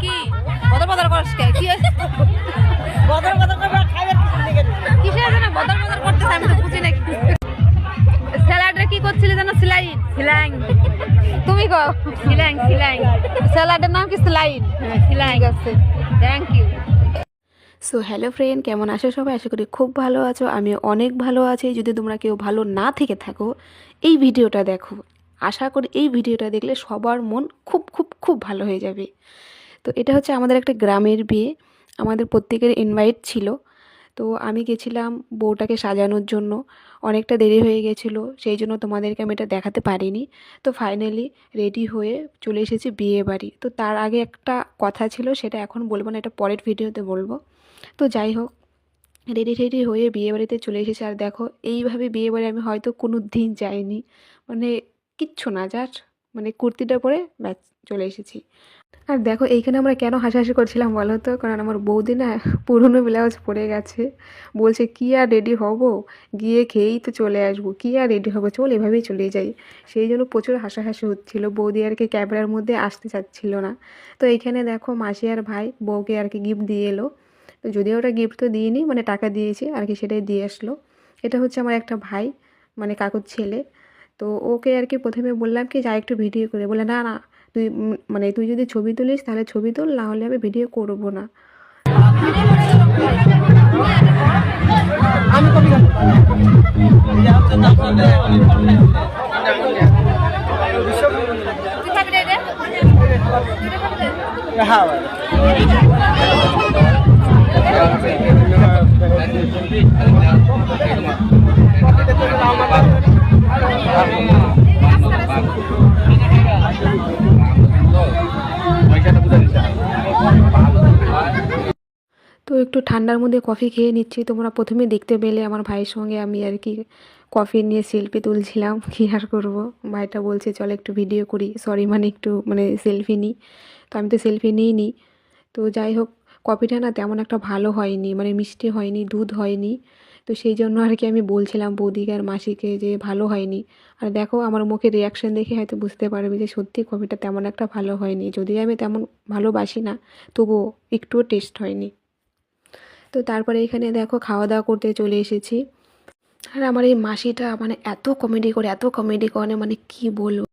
কি বদর বদর করছ কি বদর বদর করে খাইবে কিসের জন্য বদর বদর করতেছ আমি তো বুঝি না স্যালাডে কি করছিলি জানো সিলাইং তুমি কও সিলাইং স্যালাডের নাম কি সিলাইং সিলাইং আছে thank you. So hello friend, কেমন আছো সবাই? আশা করি খুব ভালো আছো। আমি অনেক ভালো আছি। যদি তোমরা কেউ ভালো না থেকে থাকো এই ভিডিওটা দেখো, আশা করি এই ভিডিওটা দেখলে সবার মন খুব খুব খুব ভালো হয়ে যাবে। তো এটা হচ্ছে আমাদের একটা গ্রামের বিয়ে, আমাদের প্রত্যেকের ইনভাইট ছিল। তো আমি গেছিলাম বউটাকে সাজানোর জন্য, অনেকটা দেরি হয়ে গেছিলো, সেই জন্য তোমাদেরকে আমি এটা দেখাতে পারিনি। তো ফাইনালি রেডি হয়ে চলে এসেছি বিয়ে বাড়ি। তো তার আগে একটা কথা ছিল, সেটা এখন বলবো না, এটা পরের ভিডিওতে বলবো। তো যাই হোক, রেডি হয়ে বিয়েবাড়িতে চলে এসেছি। আর দেখো, এইভাবে বিয়েবাড়ি আমি হয়তো কোনো দিন যাইনি, মানে কিচ্ছু না, জাস্ট মানে কুর্তিটা পরে ব্যাস চলে এসেছি। আর দেখো এইখানে আমরা কেন হাসাহাসি করছিলাম বলো তো, কারণ আমার বৌদি না পুরনো ব্লাউজ পরে গেছে, বলছে কি আর রেডি হব, গিয়ে খেয়েই তো চলে আসবো, কি আর রেডি হবো, চল এভাবেই চলে যাই। সেই জন্য প্রচুর হাসাহাসি হচ্ছিলো, বৌদি আর কি ক্যামেরার মধ্যে আসতে চাচ্ছিল না। তো এইখানে দেখো মাসি আর ভাই বউকে আর কি গিফট দিয়ে এলো। তো যদিও ওটা গিফট তো দিইনি, মানে টাকা দিয়েছি আর কি, সেটাই দিয়ে আসলো। এটা হচ্ছে আমার একটা ভাই, মানে কাকুর ছেলে। তো ওকে আর কি প্রথমে বললাম কি যা একটু ভিডিও করে, বলে না না তুই মানে তুই যদি ছবি তুলিস তাহলে ছবি তুল, না হলে আমি ভিডিও করবো না। আমি কপি তো একটু ঠান্ডার মধ্যে কফি খেয়ে নিচ্ছি। তোমরা প্রথমে দেখতে পেলে আমার ভাইয়ের সঙ্গে আমি আর কি কফি নিয়ে সেলফি তুলছিলাম, কী আর করবো। ভাইটা বলছে চল একটু ভিডিও করি, সরি মানে একটু মানে সেলফি নিই। তো আমি তো সেলফি নিইনি। তো যাই হোক, কফিটা না তেমন একটা ভালো হয়নি, মানে মিষ্টি হয়নি, দুধ হয়নি। তো সেই জন্য আর কি আমি বলছিলাম বৌদিকে আর মাসিকে যে ভালো হয়নি। আর দেখো আমার মুখের রিয়াকশান দেখে হয়তো বুঝতে পারবে যে সত্যি কফিটা তেমন একটা ভালো হয়নি, যদিও আমি তেমন ভালোবাসি না, তবুও একটুও টেস্ট হয়নি। তো তারপরে এখানে দেখো খাওয়া দাওয়া করতে চলে এসেছি। আর আমার এই মাসিটা মানে এত কমেডি করে মানে কি বলবো।